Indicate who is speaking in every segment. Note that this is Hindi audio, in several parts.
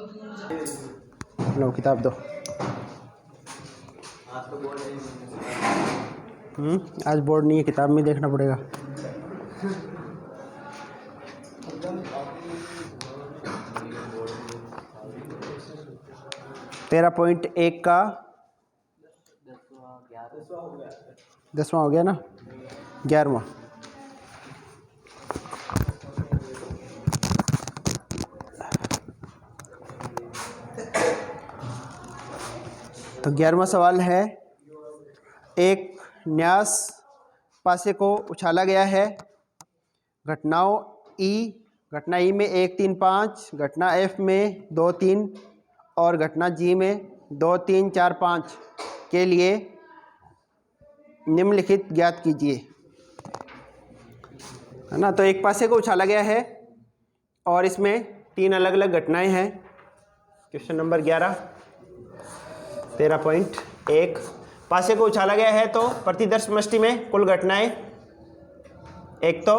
Speaker 1: लो किताब दो। आज बोर्ड नहीं है, किताब में देखना पड़ेगा। तेरा पॉइंट एक का 10वां हो गया ना, 11वां। तो 11वां सवाल है, एक न्यास पासे को उछाला गया है। घटनाओं घटना ई में 1 3 5, घटना एफ में 2 3 और घटना जी में 2 3 4 5 के लिए निम्नलिखित ज्ञात कीजिए। है ना, तो एक पासे को उछाला गया है और इसमें 3 अलग अलग घटनाएं हैं। Question number 11, 13.1। पासे को उछाला गया है तो प्रतिदर्श समष्टि में कुल घटनाएं एक तो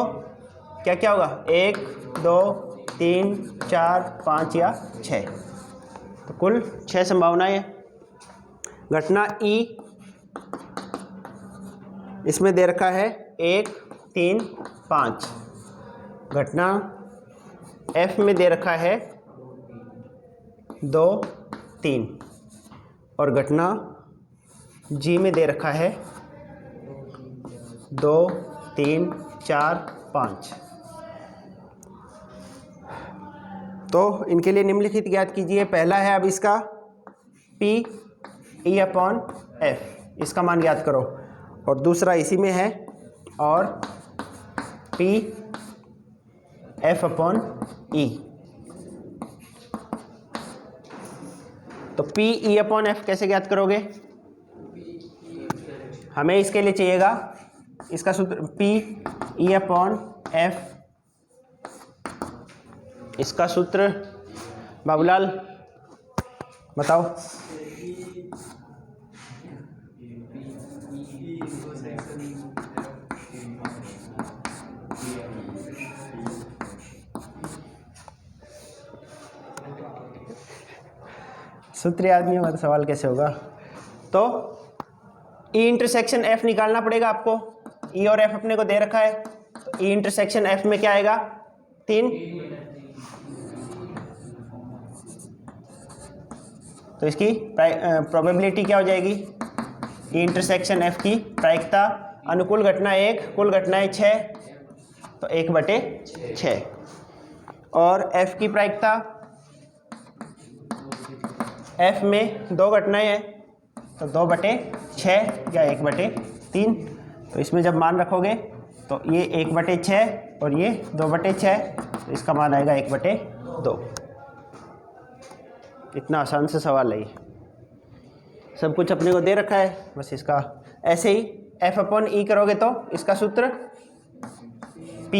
Speaker 1: क्या क्या होगा, 1 2 3 4 5 या 6, तो कुल 6 संभावनाएं हैं। घटना ई इसमें दे रखा है 1 3 5। घटना एफ में दे रखा है 2 3 और घटना जी में दे रखा है 2 3 4 5। तो इनके लिए निम्नलिखित ज्ञात कीजिए। पहला है अब इसका P E अपॉन F, इसका मान ज्ञात करो। और दूसरा इसी में है और P F अपॉन E। तो P E अपॉन F कैसे ज्ञात करोगे? हमें इसके लिए चाहिएगा इसका सूत्र P E अपॉन F, इसका सूत्र बाबूलाल बताओ। सूत्र याद नहीं होगा तो सवाल कैसे होगा? तो E इंटरसेक्शन F निकालना पड़ेगा आपको। E और F अपने को दे रखा है, तो E इंटरसेक्शन F में क्या आएगा, 3। तो इसकी प्रोबेबिलिटी क्या हो जाएगी, E इंटरसेक्शन F की प्रायिकता, अनुकूल घटना 1, कुल घटनाएं 6, तो 1/6। और F की प्रायिकता, F में 2 घटनाएं हैं तो 2/6 या 1/3। तो इसमें जब मान रखोगे तो ये 1/6 और ये 2/6, तो इसका मान आएगा 1/2। इतना आसान से सवाल है ये, सब कुछ अपने को दे रखा है, बस इसका ऐसे ही F अपॉन E करोगे तो इसका सूत्र P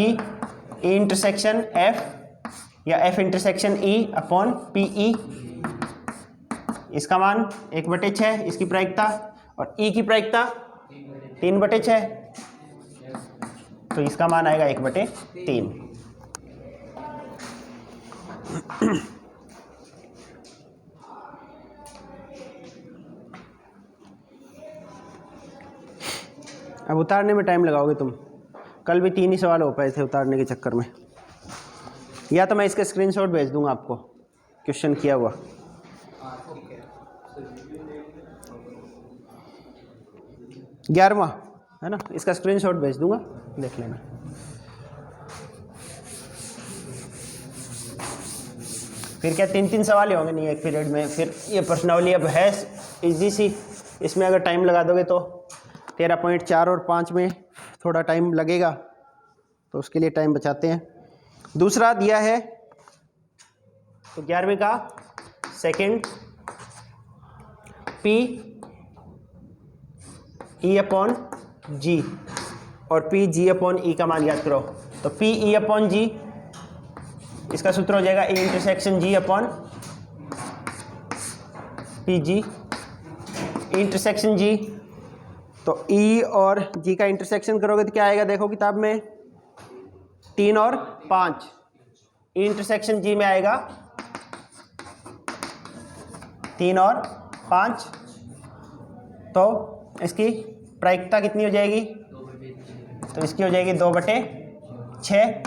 Speaker 1: E इंटरसेक्शन F या F intersection E upon PE, इसका मान 1/6, इसकी प्रायिकता, और E की प्रायिकता 3/6, तो इसका मान आएगा 1/3। अब उतारने में टाइम लगाओगे तुम। कल भी 3 ही सवाल हो पाए थे उतारने के चक्कर में। या तो मैं इसका स्क्रीनशॉट भेज दूंगा आपको, क्वेश्चन किया हुआ। ग्यारहवां है ना, इसका स्क्रीनशॉट भेज दूंगा, देख लेना। फिर क्या 3 सवाल ही होंगे नहीं एक पीरियड में। फिर ये प्रश्नावली अब है इजी सी, इसमें अगर टाइम लगा दोगे तो 13.4 और 5 में थोड़ा टाइम लगेगा, तो उसके लिए टाइम बचाते हैं। दूसरा दिया है तो 11वीं का second P E upon G और P G अपॉन E का मान ज्ञात करो। तो P E अपॉन G, इसका सूत्र हो जाएगा E intersection G upon P G। E intersection G, तो E और G का इंटरसेक्शन करोगे तो क्या आएगा, देखो किताब में 3 और 5। E इंटरसेक्शन G में आएगा 3 और 5, तो इसकी प्रायिकता कितनी हो जाएगी? तो इसकी हो जाएगी 2/6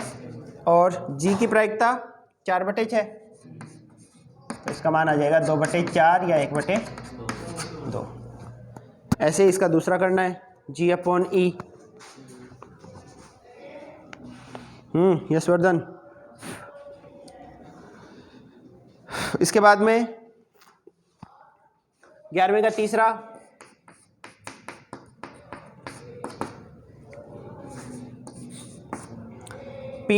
Speaker 1: और जी की प्रायिकता 4/6, तो इसका मान आ जाएगा 2/4 या 1/2। ऐसे ही इसका दूसरा करना है, G/E। यशवर्धन। इसके बाद में 11वें का तीसरा, P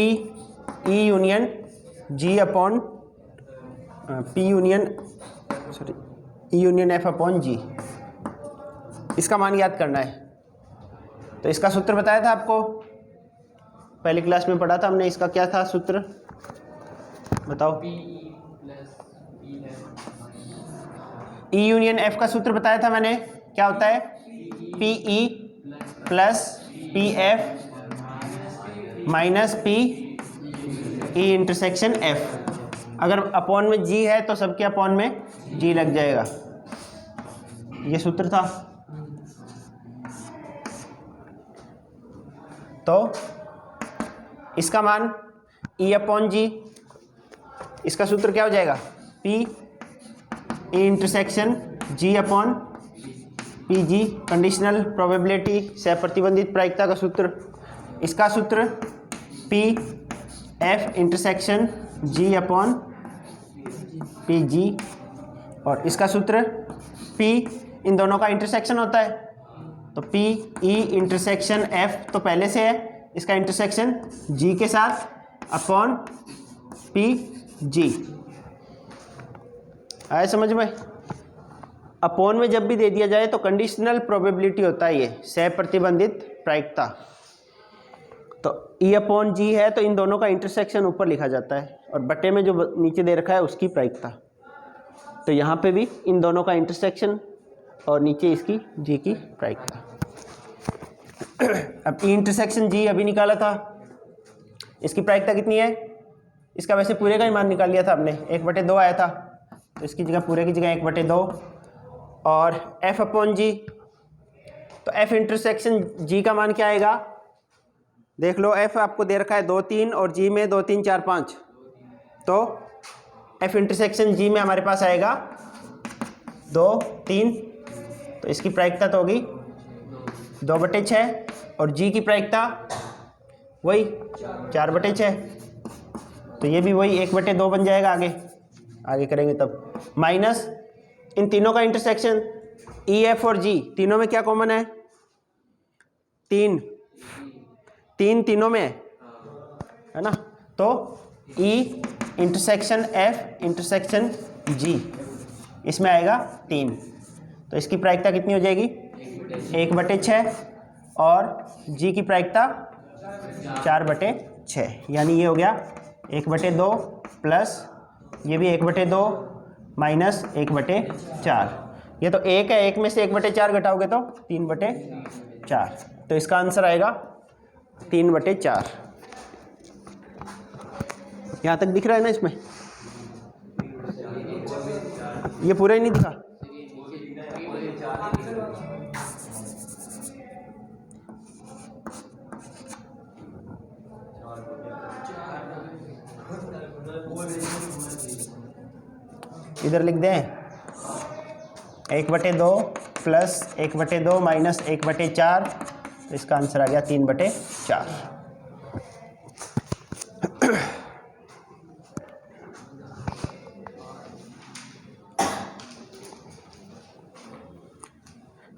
Speaker 1: E यूनियन F/G। इसका मान याद करना है। तो इसका सूत्र बताया था आपको, पहली क्लास में पढ़ा था हमने। इसका क्या था सूत्र, बताओ? E यूनियन F का सूत्र बताया था मैंने, क्या होता है? PE plus PF minus PE intersection F। अगर अपॉन में G है तो सबके अपॉन में G लग जाएगा, ये सूत्र था। तो इसका मान E/G, इसका सूत्र क्या हो जाएगा? PE intersection G/PG, conditional probability से प्रतिबंधित प्रायिकता का सूत्र। इसका सूत्र PF इंटरसेक्शन G/PG, और इसका सूत्र P इन दोनों का इंटरसेक्शन होता है, तो PE इंटरसेक्शन F तो पहले से है, इसका इंटरसेक्शन G के साथ अपॉन PG। आया समझ में? अपॉन में जब भी दे दिया जाए तो कंडीशनल प्रोबेबिलिटी होता है, ये सह प्रतिबंधित प्रायिकता। तो E/G है तो इन दोनों का इंटरसेक्शन ऊपर लिखा जाता है, और बटे में जो नीचे दे रखा है उसकी प्रायिकता। तो यहाँ पे भी इन दोनों का इंटरसेक्शन और नीचे इसकी G की प्रायिकता। अब E इंटरसेक्शन G अभी निकाला था, इसकी प्रायिकता कितनी है? इसका वैसे पूरे का ही मान निकाल लिया था हमने, 1/2 आया था, तो इसकी जगह पूरे की जगह 1/2। और F/G, तो F इंटरसेक्शन G का मान क्या आएगा? देख लो, F आपको दे रखा है 2 3 और G में 2 3 4 5, तो F इंटरसेक्शन G में हमारे पास आएगा 2 3, तो इसकी प्रायिकता तो होगी 2/6 और G की प्रायिकता वही 4/6, तो ये भी वही 1/2 बन जाएगा। आगे करेंगे तब। माइनस इन तीनों का इंटरसेक्शन E F और G, तीनों में क्या कॉमन है? 3 तीनों में है ना, तो E intersection F intersection G इसमें आएगा 3, तो इसकी प्रायिकता कितनी हो जाएगी? 1/6 और G की प्रायिकता 4/6, यानी ये हो गया 1/2 प्लस ये भी 1/2 माइनस 1/4। ये तो 1 है, 1 में से 1/4 घटाओगे तो 3/4, तो इसका आंसर आएगा 3/4। यहाँ तक दिख रहा है ना? इसमें ये पूरा ही नहीं दिखा। इधर लिख दें 1/2 प्लस 1/2 माइनस 1/4, तो इसका आंसर आ गया 3/4।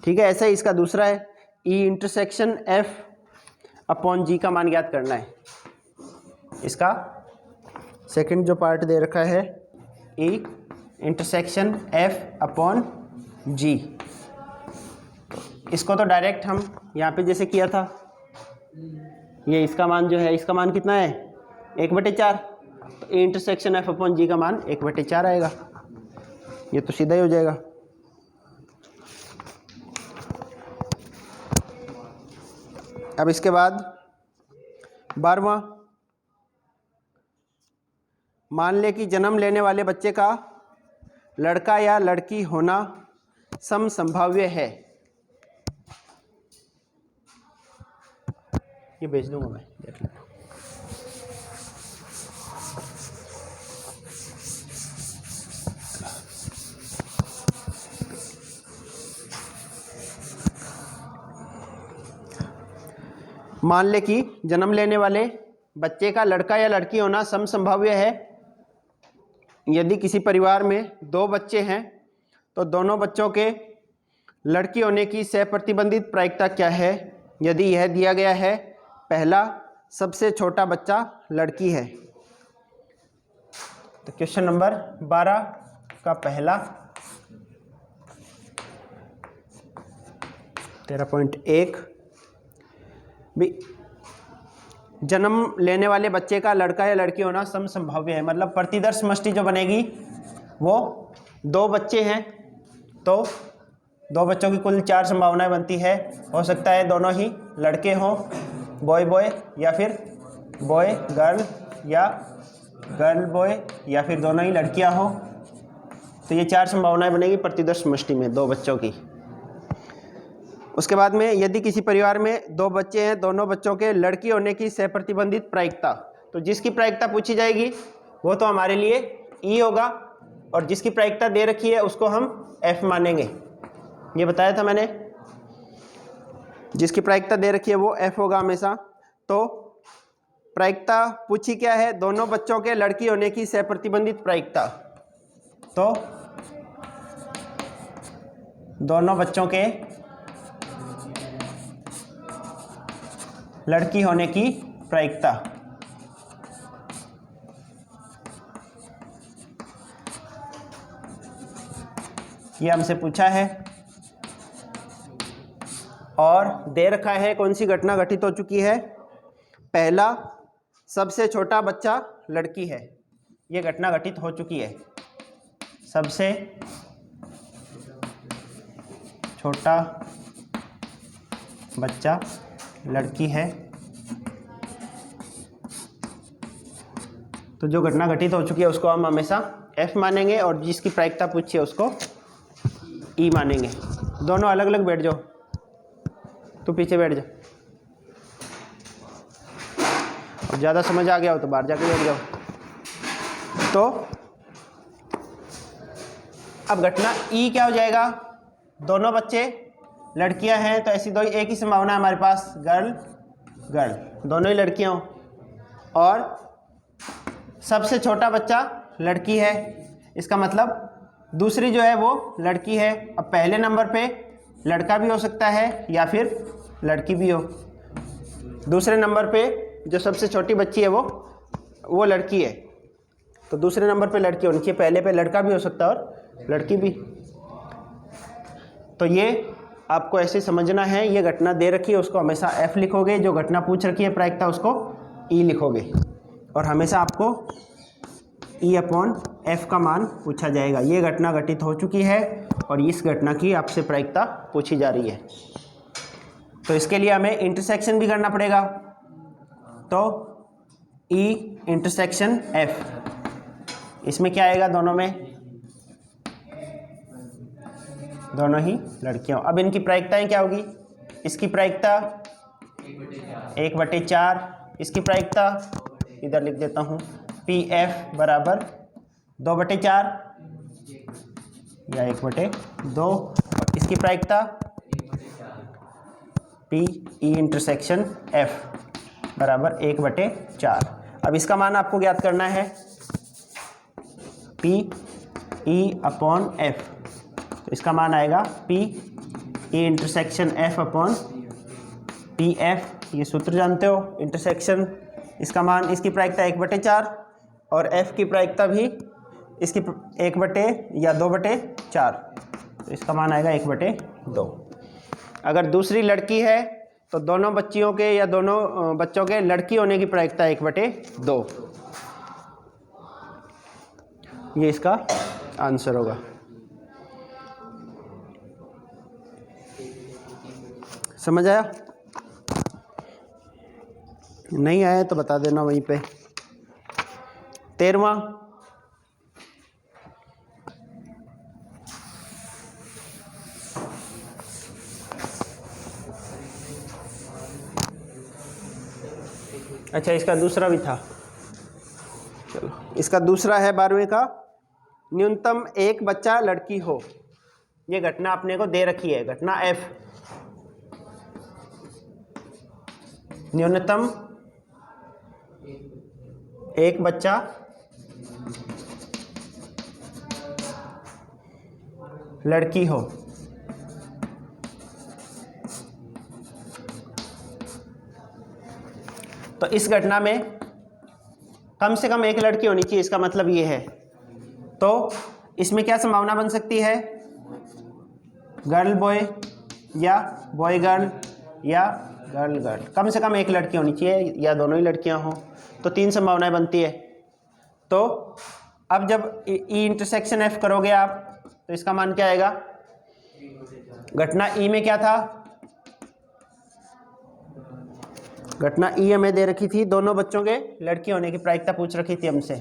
Speaker 1: ठीक है, ऐसा ही इसका दूसरा है, E इंटरसेक्शन F/G का मान ज्ञात करना है। इसका सेकंड जो पार्ट दे रखा है, E इंटरसेक्शन F/G, इसको तो डायरेक्ट हम यहाँ पे जैसे किया था, ये इसका मान जो है, इसका मान कितना है? 1/4, तो E इंटरसेक्शन F/G का मान 1/4 आएगा, ये तो सीधा ही हो जाएगा। अब इसके बाद 12वां, मान ले कि जन्म लेने वाले बच्चे का लड़का या लड़की होना समसंभाव्य है। ये भेज दूंगा मैं, देख लेना। मान ले कि जन्म लेने वाले बच्चे का लड़का या लड़की होना समसंभाव्य है। यदि किसी परिवार में 2 बच्चे हैं तो दोनों बच्चों के लड़की होने की सहप्रतिबंधित प्रायिकता क्या है? यदि यह दिया गया है, पहला सबसे छोटा बच्चा लड़की है। तो क्वेश्चन नंबर 12 का पहला 13.1 भी जन्म लेने वाले बच्चे का लड़का या लड़की होना समसंभाव्य है। मतलब प्रतिदर्श समष्टि जो बनेगी वो 2 बच्चे हैं तो 2 बच्चों की कुल 4 संभावनाएं बनती है। हो सकता है दोनों ही लड़के हों, बॉय बॉय, या फिर बॉय गर्ल, या गर्ल बॉय, या फिर दोनों ही लड़कियां हों। तो ये 4 संभावनाएं बनेगी प्रतिदर्श समष्टि में 2 बच्चों की। उसके बाद में यदि किसी परिवार में 2 बच्चे हैं, दोनों बच्चों के लड़की होने की सहप्रतिबंधित प्रायिकता, तो जिसकी प्रायिकता पूछी जाएगी वो तो हमारे लिए ई होगा, और जिसकी प्रायिकता दे रखी है उसको हम एफ मानेंगे। ये बताया था मैंने, जिसकी प्रायिकता दे रखी है वो एफ होगा हमेशा। तो प्रायिकता पूछी क्या है? दोनों बच्चों के लड़की होने की सहप्रतिबंधित प्रायिकता। तो दोनों बच्चों के लड़की होने की प्रायिकता, ये हमसे पूछा है और दे रखा है कौन सी घटना घटित हो चुकी है। पहला सबसे छोटा बच्चा लड़की है, ये घटना घटित हो चुकी है। सबसे छोटा बच्चा लड़की है, तो जो घटना घटित हो चुकी है उसको हम हमेशा एफ मानेंगे, और जिसकी प्रायिकता पूछी है उसको ई मानेंगे। दोनों अलग अलग बैठ जाओ, तू पीछे बैठ जा, और ज़्यादा समझ आ गया हो तो बाहर जाके बैठ जाओ। तो अब घटना ई क्या हो जाएगा? दोनों बच्चे लड़कियां हैं तो ऐसी एक ही संभावना है हमारे पास, गर्ल गर्ल, दोनों ही लड़कियां हों, और सबसे छोटा बच्चा लड़की है। इसका मतलब दूसरी जो है वो लड़की है। अब पहले नंबर पे लड़का भी हो सकता है या फिर लड़की भी हो। दूसरे नंबर पे जो सबसे छोटी बच्ची है वो लड़की है, तो दूसरे नंबर पे लड़की होनी चाहिए। पहले पे लड़का भी हो सकता है और लड़की भी। तो ये आपको ऐसे समझना है, ये घटना दे रखी है उसको हमेशा एफ लिखोगे, जो घटना पूछ रखी है प्रायिकता उसको ई लिखोगे, और हमेशा आपको ई अपॉन एफ का मान पूछा जाएगा। ये घटना घटित हो चुकी है और इस घटना की आपसे प्रायिकता पूछी जा रही है। तो इसके लिए हमें इंटरसेक्शन भी करना पड़ेगा। तो ई इंटरसेक्शन एफ, इसमें क्या आएगा? दोनों में दोनों ही लड़कियां। अब इनकी प्रायिकताएं क्या होगी? इसकी प्रायिकता 1/4, इसकी प्रायिकता इधर लिख देता हूँ, पी एफ बराबर 2/4 या 1/2, और इसकी प्रायिकता पी ई इंटरसेक्शन एफ बराबर 1/4। अब इसका मान आपको ज्ञात करना है, पी ई अपॉन एफ। तो इसका मान आएगा P E intersection F upon P F. ये सूत्र जानते हो, इंटरसेक्शन, इसका मान, इसकी प्रायिकता 1/4 और एफ की प्रायिकता भी इसकी 1/2/4, तो इसका मान आएगा 1/2। अगर दूसरी लड़की है तो दोनों बच्चियों के या दोनों बच्चों के लड़की होने की प्रायिकता 1/2। ये इसका आंसर होगा। समझ आया? नहीं आया तो बता देना वहीं पे। 13वां अच्छा, इसका दूसरा भी था। चलो, इसका दूसरा है 12वीं का, न्यूनतम एक बच्चा लड़की हो। ये घटना अपने को दे रखी है, घटना F। न्यूनतम एक बच्चा लड़की हो। तो इस घटना में कम से कम एक लड़की होनी चाहिए, इसका मतलब ये है। तो इसमें क्या संभावना बन सकती है? गर्ल बॉय या बॉय गर्ल या गर्ल गर्ल। कम से कम एक लड़की होनी चाहिए या दोनों ही लड़कियां हों। तो 3 संभावनाएं बनती है। तो अब जब ई इंटरसेक्शन एफ करोगे आप, तो इसका मान क्या आएगा? घटना ई में क्या था? घटना ई हमें दे रखी थी, दोनों बच्चों के लड़की होने की प्रायिकता पूछ रखी थी हमसे।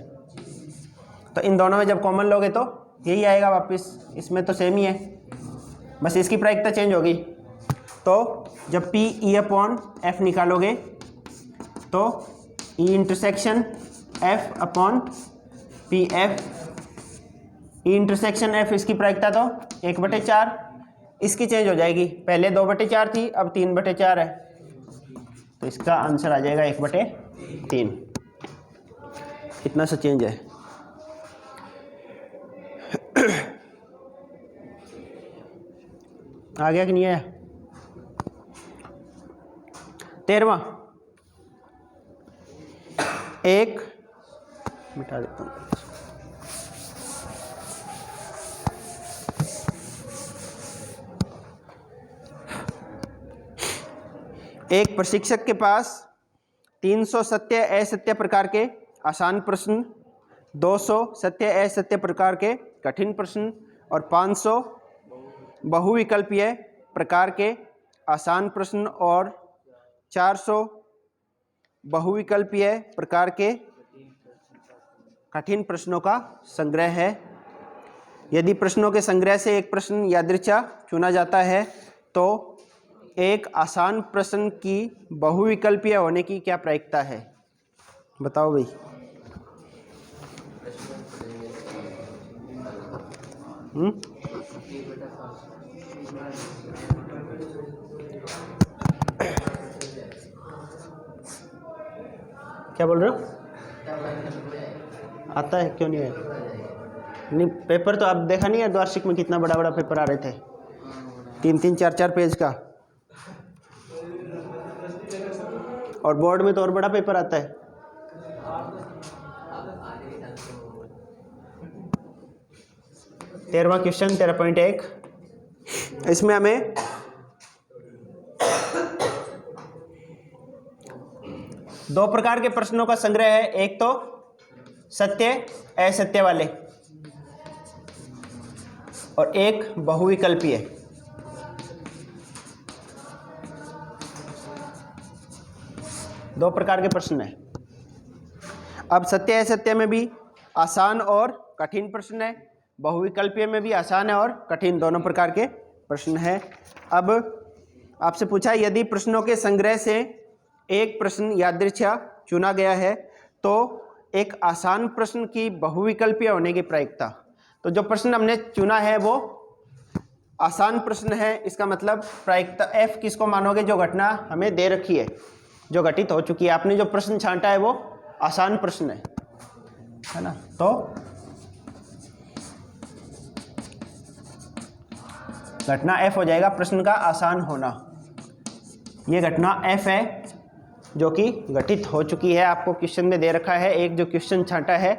Speaker 1: तो इन दोनों में जब कॉमन लोगे तो यही आएगा वापस। इसमें तो सेम ही है, बस इसकी प्रायिकता चेंज होगी। तो जब पी ई अपॉन एफ निकालोगे तो E intersection F upon P F. E intersection F, इसकी प्रायिकता तो 1/4, इसकी चेंज हो जाएगी। पहले 2/4 थी, अब 3/4 है। तो इसका आंसर आ जाएगा 1/3। इतना सा चेंज है। आ गया कि नहीं आया? 13वां, एक मिटा देता हूँ। एक प्रशिक्षक के पास 300 सत्य असत्य प्रकार के आसान प्रश्न, 200 सत्य असत्य प्रकार के कठिन प्रश्न और 500 बहुविकल्पीय प्रकार के आसान प्रश्न और 400 बहुविकल्पीय प्रकार के कठिन प्रश्नों का संग्रह है। यदि प्रश्नों के संग्रह से एक प्रश्न यादृच्छा चुना जाता है तो एक आसान प्रश्न की बहुविकल्पीय होने की क्या प्रायिकता है? बताओ भाई। क्या बोल रहे हो? आता है, क्यों नहीं है? नहीं, पेपर तो आप देखा नहीं है द्वार्षिक में कितना बड़ा बड़ा पेपर आ रहे थे, 3-3, 4-4 पेज का। और बोर्ड में तो और बड़ा पेपर आता है। तेरहवां क्वेश्चन 13.1, इसमें हमें दो प्रकार के प्रश्नों का संग्रह है। एक तो सत्य असत्य वाले और एक बहुविकल्पीय। दो प्रकार के प्रश्न है। अब सत्य असत्य में भी आसान और कठिन प्रश्न है, बहुविकल्पीय में भी आसान है और कठिन, दोनों प्रकार के प्रश्न है। अब आपसे पूछा यदि प्रश्नों के संग्रह से एक प्रश्न यादृच्छा चुना गया है तो एक आसान प्रश्न की बहुविकल्पीय होने की प्रायिकता। तो जो प्रश्न हमने चुना है वो आसान प्रश्न है, इसका मतलब प्रायिकता एफ किसको मानोगे? जो घटना हमें दे रखी है, जो घटित हो चुकी है। आपने जो प्रश्न छांटा है वो आसान प्रश्न है ना? तो घटना एफ हो जाएगा प्रश्न का आसान होना। ये घटना एफ है जो कि घटित हो चुकी है, आपको क्वेश्चन में दे रखा है। एक जो क्वेश्चन छांटा है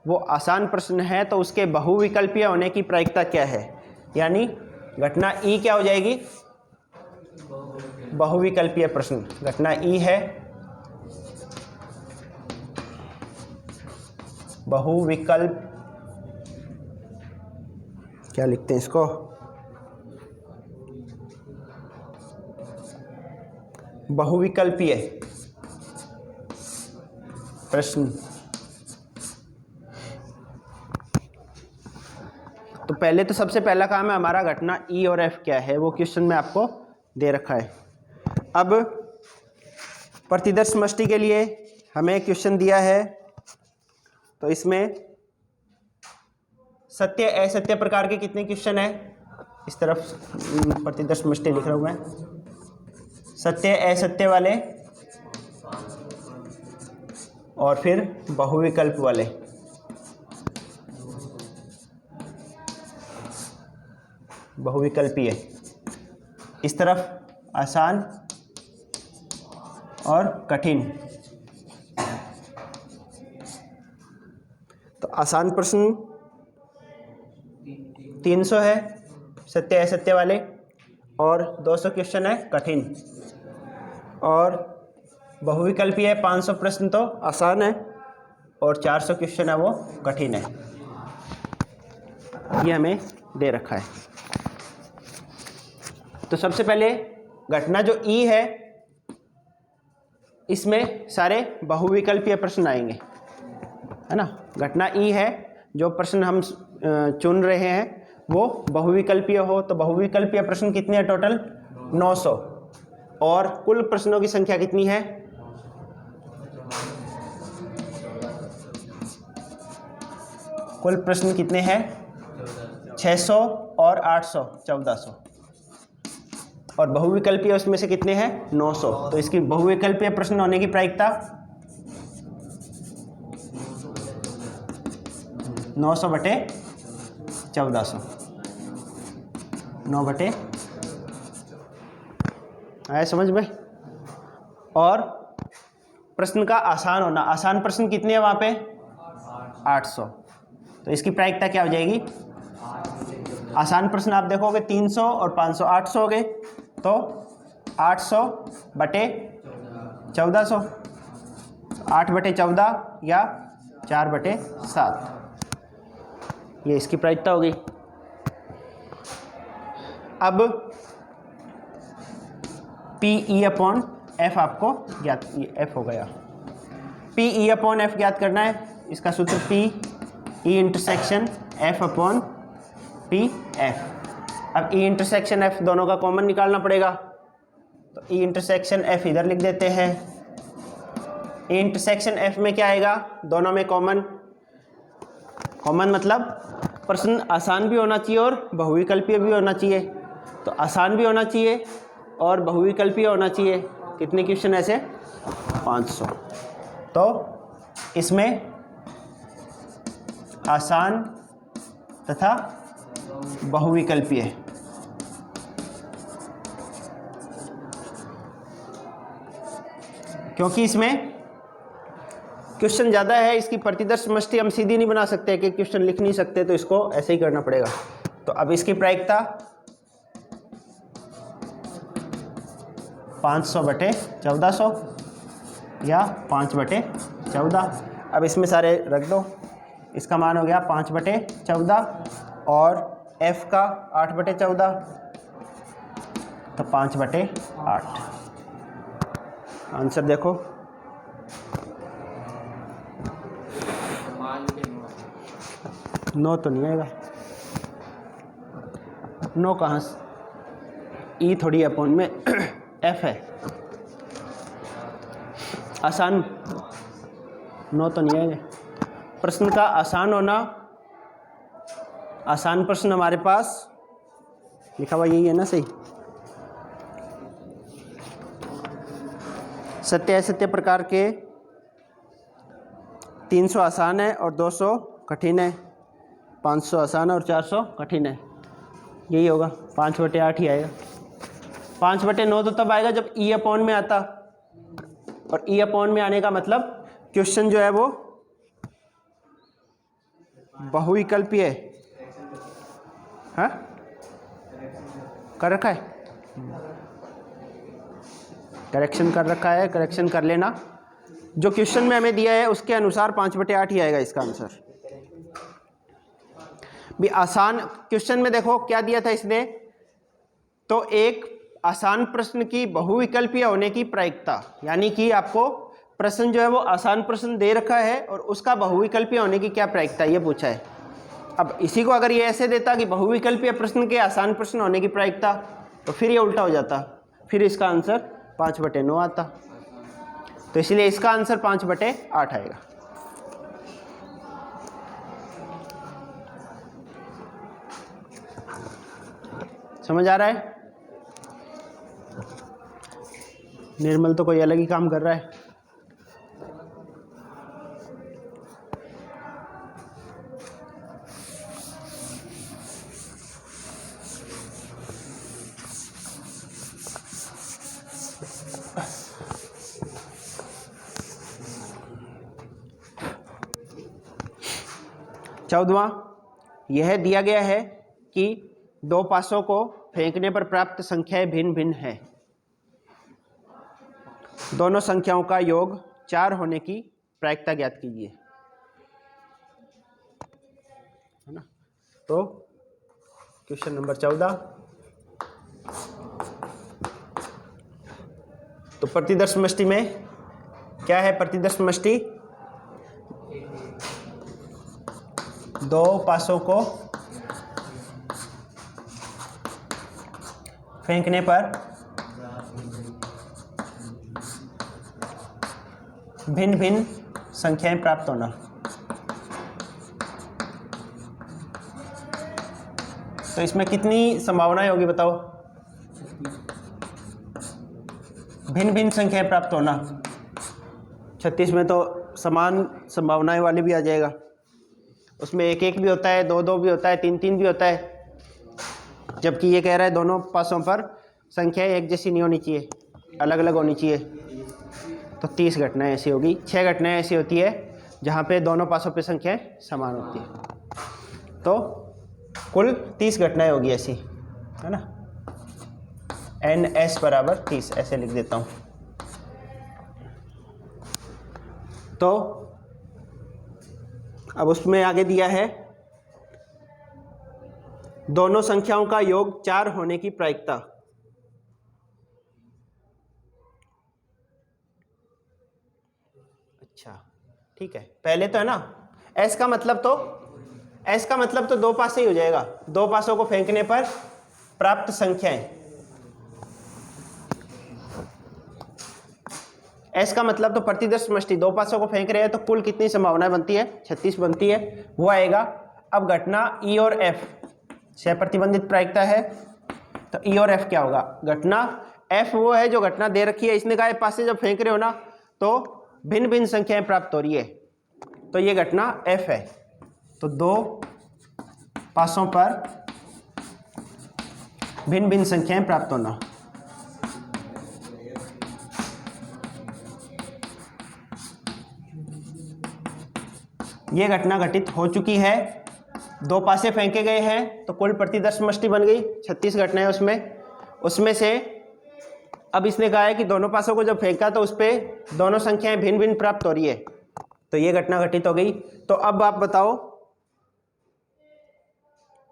Speaker 1: वो आसान प्रश्न है, तो उसके बहुविकल्पीय होने की प्रायिकता क्या है? यानी घटना ई क्या हो जाएगी? बहुविकल्पीय प्रश्न। घटना ई है बहुविकल्प, क्या लिखते हैं इसको? बहुविकल्पीय प्रश्न। तो पहले तो सबसे पहला काम है हमारा घटना ई और एफ क्या है, वो क्वेश्चन में आपको दे रखा है। अब प्रतिदर्श समष्टि के लिए हमें क्वेश्चन दिया है तो इसमें सत्य असत्य प्रकार के कितने क्वेश्चन है, इस तरफ प्रतिदर्श समष्टि लिख रहा हूँ मैं, सत्य असत्य वाले और फिर बहुविकल्प वाले। बहुविकल्पीय, इस तरफ आसान और कठिन। तो आसान प्रश्न 300 है सत्य असत्य वाले और 200 क्वेश्चन है कठिन, और बहुविकल्पीय 500 प्रश्न तो आसान है और 400 क्वेश्चन है वो कठिन है। ये हमें दे रखा है। तो सबसे पहले घटना जो ई है इसमें सारे बहुविकल्पीय प्रश्न आएंगे, है ना। घटना ई है, जो प्रश्न हम चुन रहे हैं वो बहुविकल्पीय हो, तो बहुविकल्पीय प्रश्न कितने हैं टोटल 900, और कुल प्रश्नों की संख्या कितनी है, कुल प्रश्न कितने हैं 600 और 800 1400, और बहुविकल्पीय उसमें से कितने हैं 900। तो इसकी बहुविकल्पीय प्रश्न होने की प्रायिकता 900 बटे 1400, 9 बटे, आया समझ में। और प्रश्न का आसान होना, आसान प्रश्न कितने हैं वहाँ पे 800, तो इसकी प्रायिकता क्या हो जाएगी, आसान प्रश्न आप देखोगे 300 और 500 800 हो गए, तो 800 बटे 1400, 8 बटे 14 या 4 बटे 7, ये इसकी प्रायिकता हो गई। अब PE/F आपको ज्ञात, ये F हो गया, PE/F ज्ञात करना है। इसका सूत्र PE/F। अब E/F दोनों का कॉमन निकालना पड़ेगा, तो E/F इधर लिख देते हैं। E/F में क्या आएगा, दोनों में कॉमन, कॉमन मतलब प्रश्न आसान भी होना चाहिए और बहुविकल्पीय भी होना चाहिए, तो आसान भी होना चाहिए और बहुविकल्पीय होना चाहिए। कितने क्वेश्चन ऐसे 500, तो इसमें आसान तथा बहुविकल्पीय, क्योंकि इसमें क्वेश्चन ज़्यादा है, इसकी प्रतिदर्श समष्टि हम सीधी नहीं बना सकते कि क्वेश्चन लिख नहीं सकते, तो इसको ऐसे ही करना पड़ेगा। तो अब इसकी प्रायिकता 500 बटे 1400 या 5 बटे 14। अब इसमें सारे रख दो, इसका मान हो गया 5 बटे 14 और F का 8 बटे 14, तो 5 बटे 8। आंसर देखो, नो तो नहीं आएगा, नो कहाँ से, ई थोड़ी अपॉन में F है, आसान, नो तो नहीं आएगा। प्रश्न का आसान होना, आसान प्रश्न हमारे पास लिखा हुआ यही है ना, सही। सत्य असत्य प्रकार के 300 आसान है और 200 कठिन है, 500 आसान है और 400 कठिन है, यही होगा। 5 बटे 8 ही आएगा। 5 बटे 9 तो तब आएगा जब E/F में आता, और E/F में आने का मतलब क्वेश्चन जो है वो बहुविकल्पीय है, हाँ कर रखा है, करेक्शन कर रखा है, करेक्शन कर लेना। जो क्वेश्चन में हमें दिया है उसके अनुसार 5 बटे 8 ही आएगा इसका आंसर भी। आसान क्वेश्चन में देखो क्या दिया था इसने, तो एक आसान प्रश्न की बहुविकल्पीय होने की प्रायिकता, यानी कि आपको प्रश्न जो है वो आसान प्रश्न दे रखा है और उसका बहुविकल्पीय होने की क्या प्रायिकता, ये पूछा है। अब इसी को अगर ये ऐसे देता कि बहुविकल्पीय प्रश्न के आसान प्रश्न होने की प्रायिकता, तो फिर ये उल्टा हो जाता, फिर इसका आंसर 5 बटे 9 आता। तो इसलिए इसका आंसर 5/8 आएगा। समझ आ रहा है? निर्मल तो कोई अलग ही काम कर रहा है। चौदहवां, यह दिया गया है कि दो पासों को फेंकने पर प्राप्त संख्याएं भिन्न भिन्न हैं। दोनों संख्याओं का योग 4 होने की प्रायिकता ज्ञात कीजिए। है ना? तो क्वेश्चन नंबर 14, तो प्रतिदर्श समष्टि में क्या है? प्रतिदर्श समष्टि दो पासों को फेंकने पर भिन्न भिन्न संख्याएं प्राप्त होना। तो इसमें कितनी संभावनाएं होगी बताओ? भिन्न भिन्न संख्याएं प्राप्त होना। 36 में तो समान संभावनाएं वाले भी आ जाएगा, उसमें 1-1 भी होता है, 2-2 भी होता है, 3-3 भी होता है, जबकि ये कह रहा है दोनों पासों पर संख्याएं एक जैसी नहीं होनी चाहिए, अलग अलग होनी चाहिए। तो 30 घटनाएं ऐसी होगी। 6 घटनाएं ऐसी होती है जहाँ पे दोनों पासों पे संख्याएं समान होती है। तो कुल 30 घटनाएं होगी ऐसी, है ना? NS = 30 ऐसे लिख देता हूँ। तो अब उसमें आगे दिया है दोनों संख्याओं का योग 4 होने की प्रायिकता। अच्छा ठीक है, पहले तो है ना S का मतलब तो दो पासे ही हो जाएगा। दो पासों को फेंकने पर प्राप्त संख्याएं। S का मतलब तो प्रतिदर्श समष्टि, दो पासों को फेंक रहे हैं तो कुल कितनी संभावनाएं बनती है? 36 बनती है, वो आएगा। अब घटना E और F से प्रतिबंधित प्रायिकता है, तो E और F क्या होगा? घटना F वो है जो घटना दे रखी है, इसने कहा पासे जब फेंक रहे हो ना तो भिन्न भिन्न संख्याएं प्राप्त हो रही है, तो ये घटना F है। तो दो पासों पर भिन्न भिन्न संख्याएं प्राप्त होना। ये घटना घटित हो चुकी है, दो पासे फेंके गए हैं तो कुल प्रतिदर्श समष्टि बन गई। 36 घटनाएं उसमें से अब इसने कहा है कि दोनों पासों को जब फेंका तो उस पर दोनों संख्याएं भिन्न भिन्न प्राप्त हो रही है, तो ये घटना घटित हो गई। तो अब आप बताओ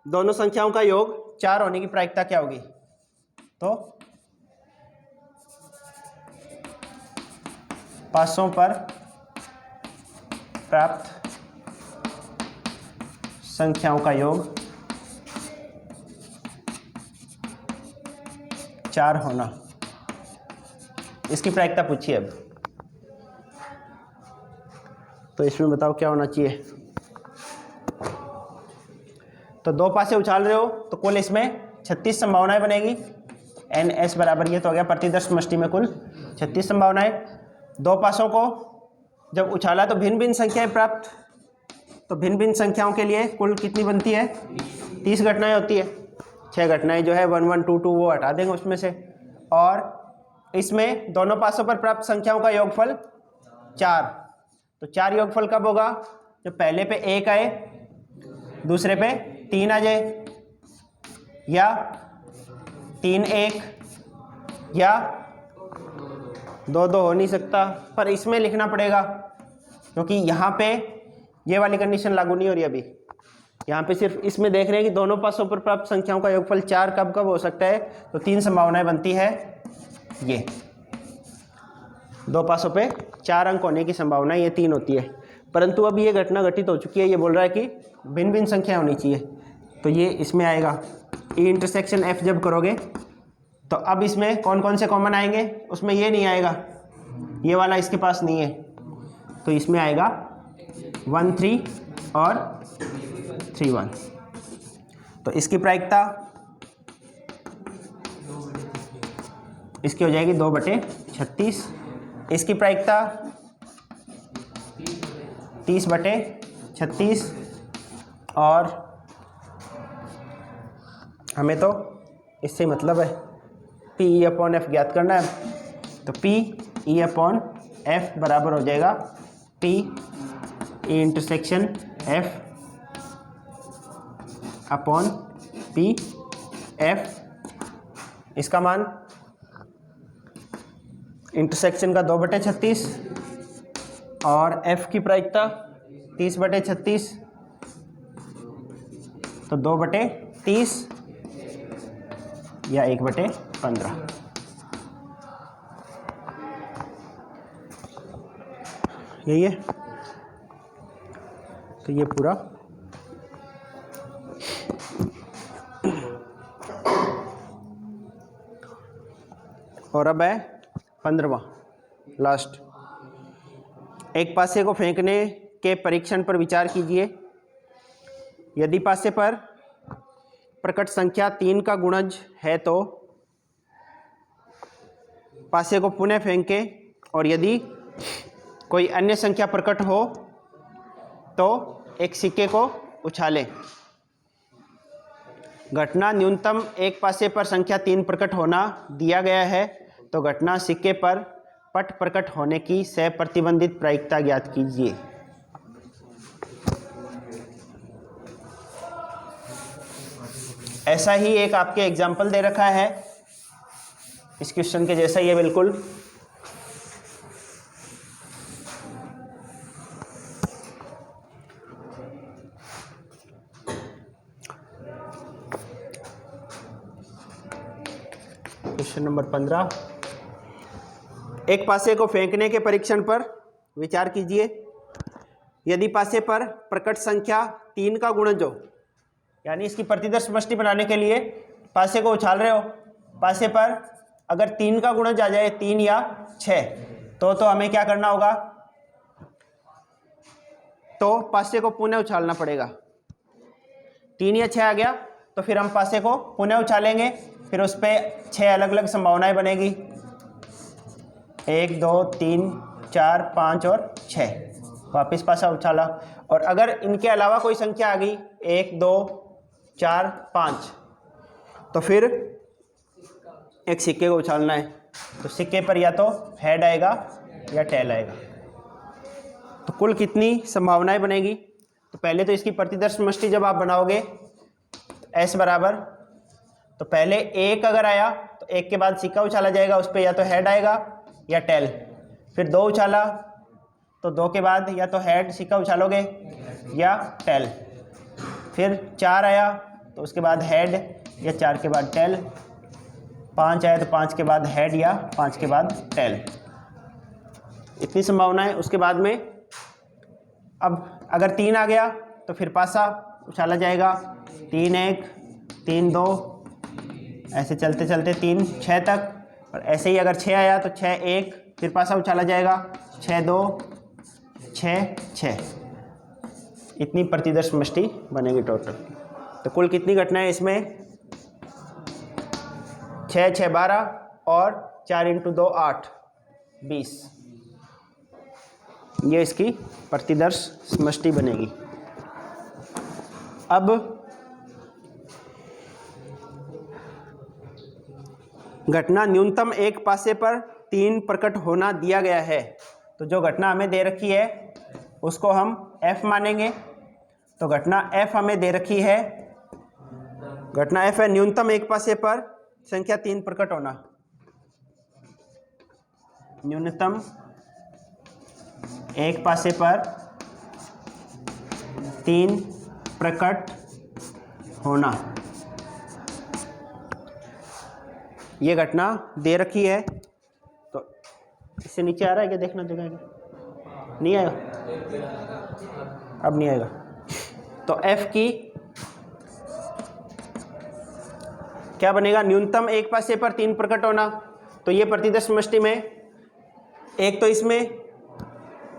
Speaker 1: दोनों संख्याओं का योग 4 होने की प्रायिकता क्या होगी? तो पासों पर प्राप्त संख्याओं का योग 4 होना, इसकी प्रायिकता पूछिए। अब तो इसमें बताओ क्या होना चाहिए? तो दो पासे उछाल रहे हो तो कुल इसमें 36 संभावनाएं बनेगी। NS = ये तो हो गया प्रतिदर्श समष्टि में कुल 36 संभावनाएं। दो पासों को जब उछाला तो भिन्न भिन्न संख्याएं प्राप्त, तो भिन्न भिन्न संख्याओं के लिए कुल कितनी बनती है? 30 घटनाएं होती है। 6 घटनाएं जो है 1 1 2 2 वो हटा देंगे उसमें से, और इसमें दोनों पासों पर प्राप्त संख्याओं का योगफल 4। तो 4 योगफल कब होगा? जब पहले पे 1 आए, दूसरे पे 3 आ जाए, या 3 1, या 2 2 हो नहीं सकता, पर इसमें लिखना पड़ेगा क्योंकि यहाँ पे ये वाली कंडीशन लागू नहीं हो रही अभी। यहाँ पे सिर्फ इसमें देख रहे हैं कि दोनों पासों पर प्राप्त संख्याओं का योगफल 4 कब कब हो सकता है। तो 3 संभावनाएं बनती है। ये दो पासों पे 4 अंक होने की संभावना ये 3 होती है, परंतु अब ये घटना घटित हो चुकी है। ये बोल रहा है कि भिन्न भिन्न संख्या होनी चाहिए, तो ये इसमें आएगा। E F जब करोगे तो अब इसमें कौन कौन से कॉमन आएंगे? उसमें ये नहीं आएगा, ये वाला इसके पास नहीं है, तो इसमें आएगा 1 3 और 3 1। तो इसकी प्रायिकता इसकी हो जाएगी 2/36। इसकी प्रायिकता 30/36। और हमें तो इससे मतलब है PE/F ज्ञात करना है, तो PE/F बराबर हो जाएगा P/E/F। इसका मान इंटरसेक्शन का 2/36 और F की प्रायिकता 30/36, तो 2/30 या 1/15। यही है। तो ये पूरा और अब है 15वां लास्ट। एक पासे को फेंकने के परीक्षण पर विचार कीजिए। यदि पासे पर प्रकट संख्या 3 का गुणज है तो पासे को पुनः फेंकें, और यदि कोई अन्य संख्या प्रकट हो तो एक सिक्के को उछालें। घटना न्यूनतम एक पासे पर संख्या 3 प्रकट होना दिया गया है, तो घटना सिक्के पर पट प्रकट होने की सहप्रतिबंधित प्रायिकता ज्ञात कीजिए। ऐसा ही एक आपके एग्जाम्पल दे रखा है, इस क्वेश्चन के जैसा ही है बिल्कुल। Question number 15। एक पासे को फेंकने के परीक्षण पर विचार कीजिए। यदि पासे पर प्रकट संख्या 3 का गुणज हो, यानी इसकी प्रतिदर्श समष्टि बनाने के लिए पासे को उछाल रहे हो, पासे पर अगर 3 का गुणज आ जाए, 3 या 6, तो हमें क्या करना होगा, तो पासे को पुनः उछालना पड़ेगा। 3 या 6 आ गया तो फिर हम पासे को पुनः उछालेंगे, फिर उस पर 6 अलग अलग संभावनाएं बनेगी, 1 2 3 4 5 और 6। वापस पासा उछाला, और अगर इनके अलावा कोई संख्या आ गई 1 2 4 5, तो फिर एक सिक्के को उछालना है। तो सिक्के पर या तो हेड आएगा या टेल आएगा। तो कुल कितनी संभावनाएं बनेगी, तो पहले तो इसकी प्रतिदर्श समष्टि जब आप बनाओगे S बराबर, तो पहले 1 अगर आया तो 1 के बाद सिक्का उछाला जाएगा, उस पर या तो हेड आएगा या टेल। फिर 2 उछाला तो 2 के बाद या तो हेड सिक्का उछालोगे या टेल। फिर 4 आया तो उसके बाद हेड या 4 के बाद टेल। 5 आया तो 5 के बाद हेड या 5 के बाद टेल। इतनी संभावना है। उसके बाद में अब अगर 3 आ गया तो फिर पासा उछाला जाएगा, 3 1 3 2, ऐसे चलते चलते 3 6 तक। और ऐसे ही अगर 6 आया तो 6 1, फिर पासा उछाला जाएगा, 6 2 6 6। इतनी प्रतिदर्श समष्टि बनेगी टोटल। तो कुल कितनी घटनाएं इसमें, 6 6 12 और 4 × 2 8 20। ये इसकी प्रतिदर्श समष्टि बनेगी। अब घटना न्यूनतम एक पासे पर 3 प्रकट होना दिया गया है, तो जो घटना हमें दे रखी है उसको हम F मानेंगे। तो घटना F हमें दे रखी है, घटना F है न्यूनतम एक पासे पर संख्या 3 प्रकट होना। न्यूनतम एक पासे पर 3 प्रकट होना, ये घटना दे रखी है। तो इससे नीचे आ रहा है क्या, देखना जगह नहीं आएगा, अब नहीं आएगा। तो F की क्या बनेगा, न्यूनतम एक पासे पर 3 प्रकट होना। तो ये प्रतिदर्श समष्टि में एक तो इसमें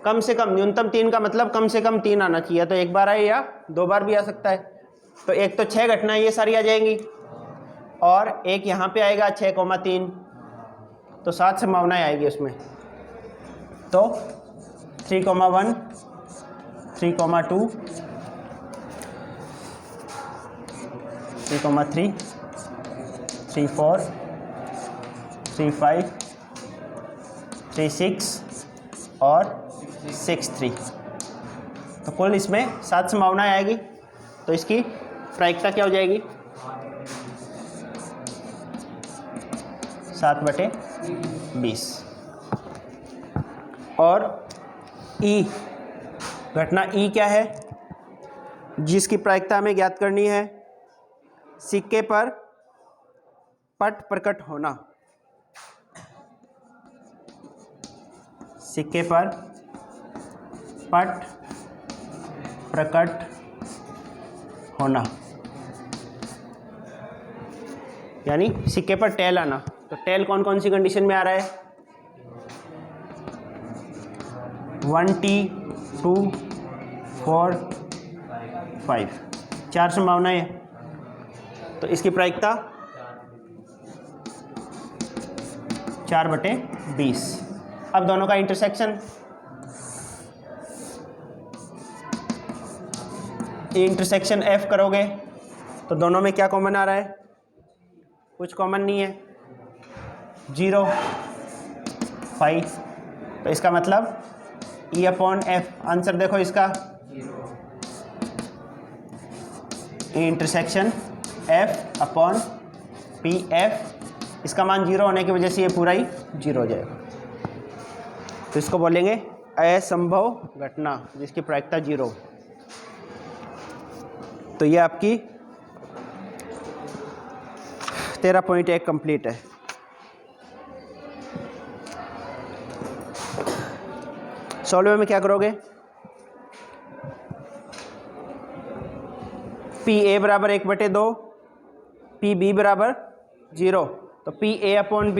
Speaker 1: कम से कम न्यूनतम 3 का मतलब कम से कम 3 आना चाहिए, तो एक बार आए या 2 बार भी आ सकता है। तो एक तो 6 घटनाएं ये सारी आ जाएंगी और एक यहाँ पे आएगा 6,3, तो 7 संभावनाएं आएगी उसमें। तो 3,1, 3,2, 3,3, 3,4, 3,5, 3,6 और 6,3। तो कुल इसमें 7 संभावनाएं आएगी। तो इसकी प्रायिकता क्या हो जाएगी? 7/20। और ई, घटना ई क्या है जिसकी प्रायिकता हमें ज्ञात करनी है? सिक्के पर पट प्रकट होना। सिक्के पर पट प्रकट होना, यानी सिक्के पर टेल आना। तो टेल कौन कौन सी कंडीशन में आ रहा है? 1T, 2, 4, 5, 4 संभावनाएं हैं। तो इसकी प्रायिकता 4/20। अब दोनों का इंटरसेक्शन, इंटरसेक्शन F करोगे तो दोनों में क्या कॉमन आ रहा है? कुछ कॉमन नहीं है, 0, 5। तो इसका मतलब E/F। आंसर देखो इसका, इंटरसेक्शन F/PF। इसका मान 0 होने की वजह से ये पूरा ही 0 हो जाएगा। तो इसको बोलेंगे असंभव घटना जिसकी प्रायिकता 0। तो ये आपकी 13.1 कंप्लीट है। सॉल्व में क्या करोगे? PA बराबर 1/2, PB बराबर 0। तो PA/B